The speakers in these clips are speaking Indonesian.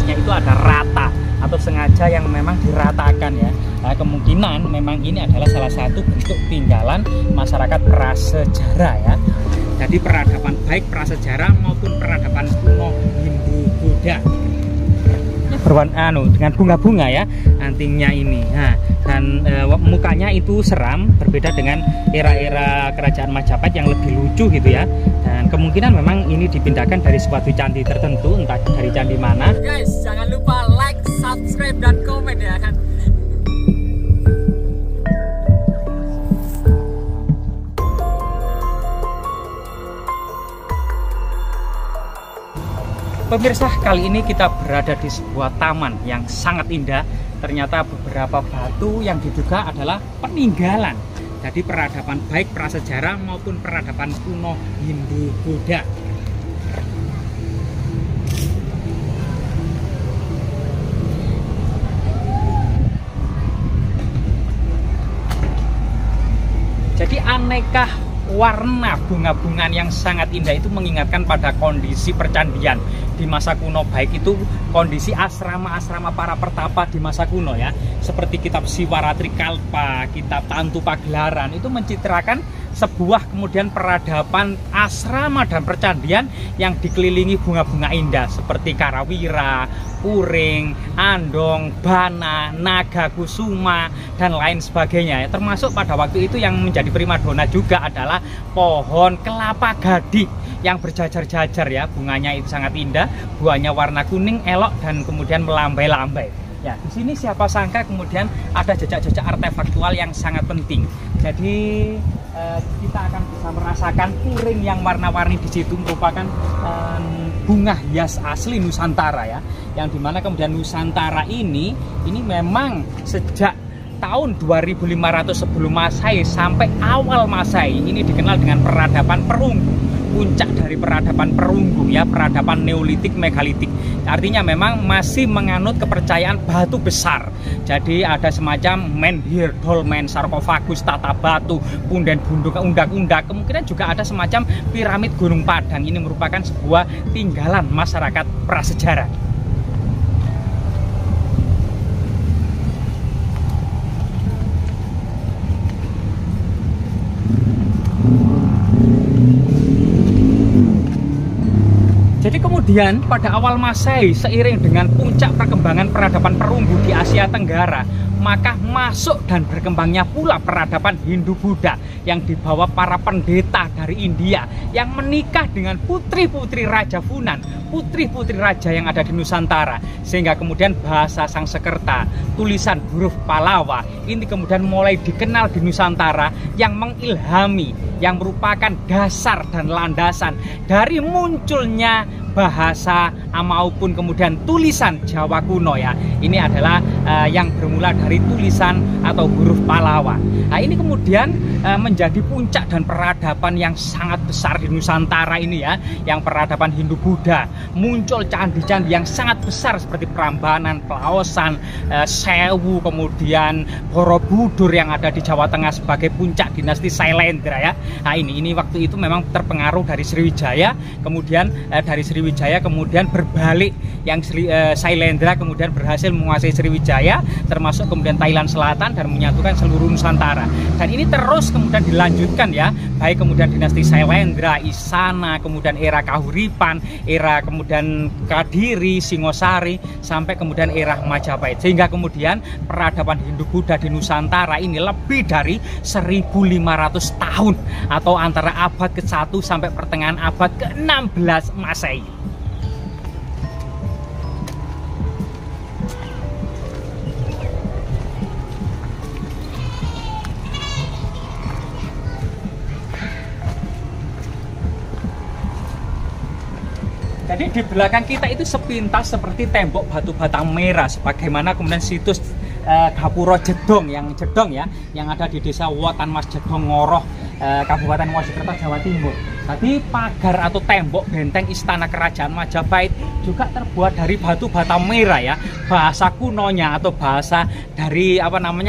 atasnya itu ada rata atau sengaja yang memang diratakan ya. Nah, kemungkinan memang ini adalah salah satu bentuk tinggalan masyarakat prasejarah ya. Jadi peradaban baik prasejarah maupun peradaban kuno Hindu Buddha. Berwarna dengan bunga-bunga ya antingnya ini. Nah, dan mukanya itu seram, berbeda dengan era-era kerajaan Majapahit yang lebih lucu gitu ya. Dan kemungkinan memang ini dipindahkan dari suatu candi tertentu, entah dari candi mana. Guys, jangan lupa like, subscribe, dan komen ya kan. Pemirsa, kali ini kita berada di sebuah taman yang sangat indah. Ternyata beberapa batu yang diduga adalah peninggalan. Jadi peradaban baik prasejarah maupun peradaban kuno Hindu Buddha. Jadi aneka warna bunga-bungaan yang sangat indah itu mengingatkan pada kondisi percandian di masa kuno, baik itu kondisi asrama-asrama para pertapa di masa kuno ya, seperti kitab Siwaratri Kalpa, kitab Tantu Pagelaran, itu mencitrakan sebuah kemudian peradaban asrama dan percandian yang dikelilingi bunga-bunga indah seperti karawira, puring, andong, bana, naga kusuma, dan lain sebagainya. Termasuk pada waktu itu yang menjadi primadona juga adalah pohon kelapa gading yang berjajar-jajar ya, bunganya itu sangat indah, buahnya warna kuning elok dan kemudian melambai-lambai. Ya, di sini siapa sangka kemudian ada jejak-jejak artefaktual yang sangat penting. Jadi kita akan bisa merasakan puring yang warna-warni di situ merupakan bunga hias asli Nusantara ya, yang dimana kemudian Nusantara ini memang sejak tahun 2500 sebelum Masehi sampai awal Masehi ini dikenal dengan peradaban perunggu. Puncak dari peradaban perunggu ya, peradaban Neolitik Megalitik. Artinya memang masih menganut kepercayaan batu besar. Jadi ada semacam menhir, dolmen, sarkofagus, tata batu, punden bunduk, undak-undak. Kemungkinan juga ada semacam piramid Gunung Padang. Ini merupakan sebuah tinggalan masyarakat prasejarah. Jadi kemudian pada awal Masehi, seiring dengan puncak perkembangan peradaban perunggu di Asia Tenggara, maka masuk dan berkembangnya pula peradaban Hindu Buddha yang dibawa para pendeta dari India yang menikah dengan putri-putri Raja Funan, putri-putri raja yang ada di Nusantara, sehingga kemudian bahasa Sangsekerta, tulisan huruf Palawa ini kemudian mulai dikenal di Nusantara, yang mengilhami, yang merupakan dasar dan landasan dari munculnya bahasa maupun kemudian tulisan Jawa kuno ya. Ini adalah yang bermula dari tulisan atau huruf Palawa. Nah, ini kemudian menjadi puncak dan peradaban yang sangat besar di Nusantara ini ya, yang peradaban Hindu Buddha. Muncul candi-candi yang sangat besar seperti Prambanan, Plaosan, Sewu, kemudian Borobudur yang ada di Jawa Tengah sebagai puncak dinasti Sailendra ya. Nah, ini waktu itu memang terpengaruh dari Sriwijaya, kemudian dari Sriwijaya kemudian berbalik, yang Sailendra kemudian berhasil menguasai Sriwijaya, termasuk kemudian Thailand Selatan, dan menyatukan seluruh Nusantara. Dan ini terus kemudian dilanjutkan ya, baik kemudian dinasti Sailendra, Isana, kemudian era Kahuripan, era kemudian Kadiri, Singosari, sampai kemudian era Majapahit, sehingga kemudian peradaban Hindu Buddha di Nusantara ini lebih dari 1500 tahun, atau antara abad ke-1 sampai pertengahan abad ke-16 Masehi. Jadi di belakang kita itu sepintas seperti tembok batu batang merah, sebagaimana kemudian situs Gapura Jedong yang ya, yang ada di desa Wotan Mas Jedong Ngoroh Kabupaten Mojokerto, Jawa Timur. Jadi pagar atau tembok benteng istana kerajaan Majapahit juga terbuat dari batu bata merah ya. Bahasa kunonya atau bahasa dari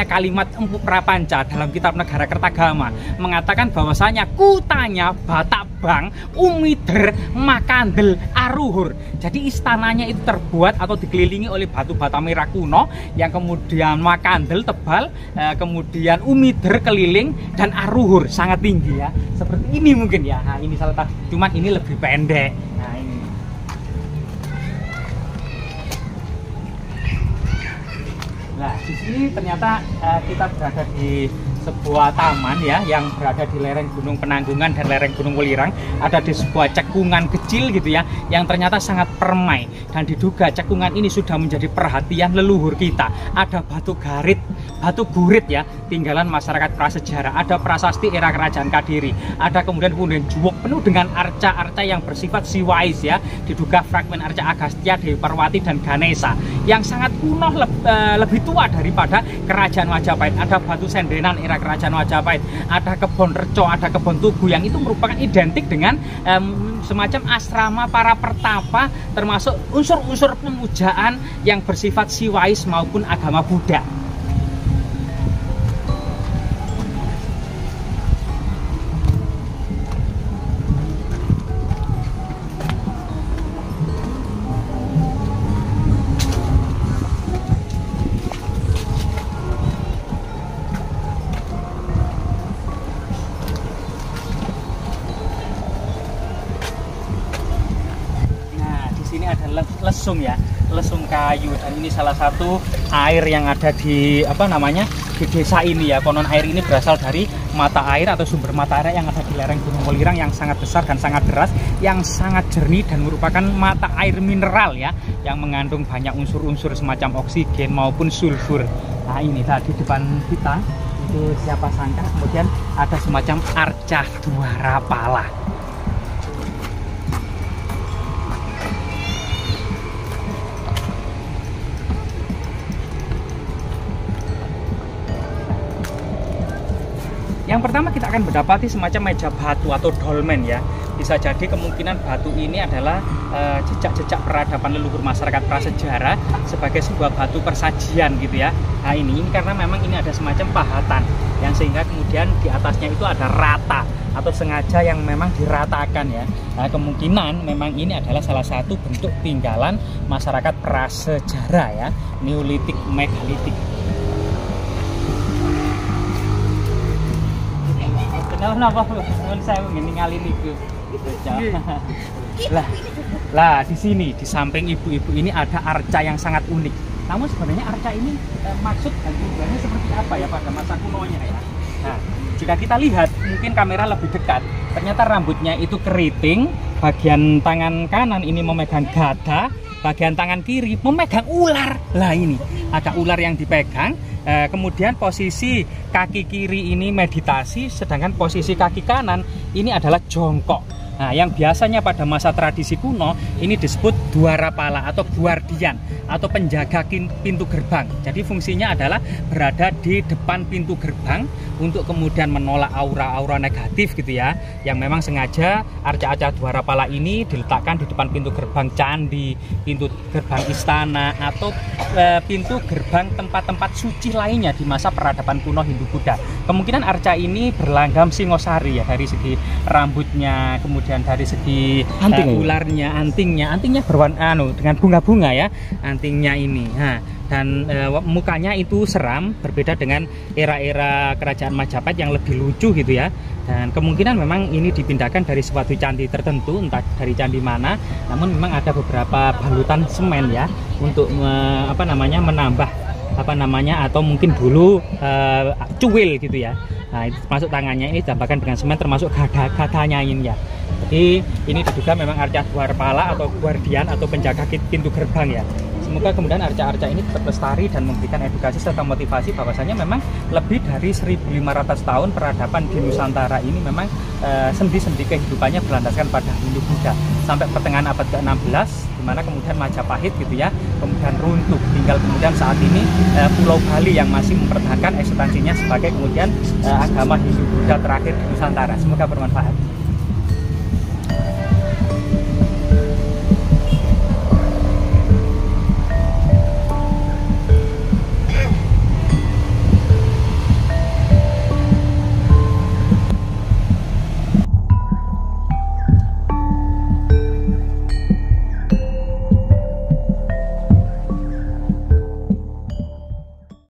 kalimat Empu Prapanca dalam kitab Negara Kertagama mengatakan bahwasanya kutanya Batabang, Umider, Makandel, Aruhur. Jadi istananya itu terbuat atau dikelilingi oleh batu bata merah kuno yang kemudian Makandel tebal, kemudian Umider keliling, dan Aruhur sangat tinggi ya. Seperti ini mungkin ya. Nah, ini salah satu, cuman ini lebih pendek. Nah, ini. Nah, di sini ternyata kita berada di sebuah taman ya yang berada di lereng Gunung Penanggungan dan lereng Gunung Welirang. Ada di sebuah cekungan kecil gitu ya yang ternyata sangat permai, dan diduga cekungan ini sudah menjadi perhatian leluhur kita. Ada batu garit, batu burit ya, tinggalan masyarakat prasejarah. Ada prasasti era kerajaan Kadiri. Ada kemudian punden juwok penuh dengan arca-arca yang bersifat siwais ya. Diduga fragmen arca Agastya, Dewi Parwati, dan Ganesha yang sangat kuno, lebih tua daripada kerajaan Majapahit. Ada batu sendenan era kerajaan Majapahit, ada kebon reco, ada kebon tugu yang itu merupakan identik dengan semacam asrama para pertapa, termasuk unsur-unsur pemujaan yang bersifat siwais maupun agama Buddha. Lesung ya, lesung kayu, dan ini salah satu air yang ada di di desa ini ya. Konon air ini berasal dari mata air atau sumber mata air yang ada di lereng Gunung Welirang yang sangat besar dan sangat deras, yang sangat jernih dan merupakan mata air mineral ya, yang mengandung banyak unsur-unsur semacam oksigen maupun sulfur. Nah, ini tadi depan kita itu siapa sangka kemudian ada semacam arca Dwarapala. Yang pertama kita akan mendapati semacam meja batu atau dolmen ya. Bisa jadi kemungkinan batu ini adalah jejak-jejak peradaban leluhur masyarakat prasejarah sebagai sebuah batu persajian gitu ya. Nah ini karena memang ini ada semacam pahatan yang sehingga kemudian di atasnya itu ada rata atau sengaja yang memang diratakan ya. Nah kemungkinan memang ini adalah salah satu bentuk tinggalan masyarakat prasejarah ya, Neolitik, Megalitik. Kenapa saya meninggalin itu? Lah di sini di samping ibu-ibu ini ada arca yang sangat unik. Namun sebenarnya arca ini maksud dan tujuannya seperti apa ya pada masa kunonya ya? Nah, jika kita lihat mungkin kamera lebih dekat, ternyata rambutnya itu keriting, bagian tangan kanan ini memegang gada, bagian tangan kiri memegang ular. Lah ini ada ular yang dipegang. Kemudian posisi kaki kiri ini meditasi, sedangkan posisi kaki kanan ini adalah jongkok. Nah, yang biasanya pada masa tradisi kuno ini disebut Dwarapala atau guardian atau penjaga pintu gerbang. Jadi fungsinya adalah berada di depan pintu gerbang untuk kemudian menolak aura-aura negatif gitu ya. Yang memang sengaja arca-arca Dwarapala ini diletakkan di depan pintu gerbang candi, pintu gerbang istana, atau pintu gerbang tempat-tempat suci lainnya di masa peradaban kuno Hindu-Buddha. Kemungkinan arca ini berlanggam Singosari ya, dari segi rambutnya, kemudian dari segi ularnya, antingnya berwarna dengan bunga-bunga ya, antingnya ini. Nah, dan mukanya itu seram, berbeda dengan era-era kerajaan Majapahit yang lebih lucu gitu ya. Dan kemungkinan memang ini dipindahkan dari suatu candi tertentu, entah dari candi mana. Namun memang ada beberapa balutan semen ya untuk menambah atau mungkin dulu cuil gitu ya. Nah, itu termasuk tangannya ini ditambahkan dengan semen, termasuk gadanya ini ya. Jadi ini diduga memang arca Dwarapala atau guardian atau penjaga pintu gerbang ya. semoga kemudian arca-arca ini tetap lestari dan memberikan edukasi serta motivasi bahwasanya memang lebih dari 1500 tahun peradaban di Nusantara ini memang sendi-sendi kehidupannya berlandaskan pada Hindu Buddha sampai pertengahan abad ke-16, di mana kemudian Majapahit gitu ya, kemudian runtuh, tinggal kemudian saat ini Pulau Bali yang masih mempertahankan eksistensinya sebagai kemudian agama Hindu Buddha terakhir di Nusantara. Semoga bermanfaat.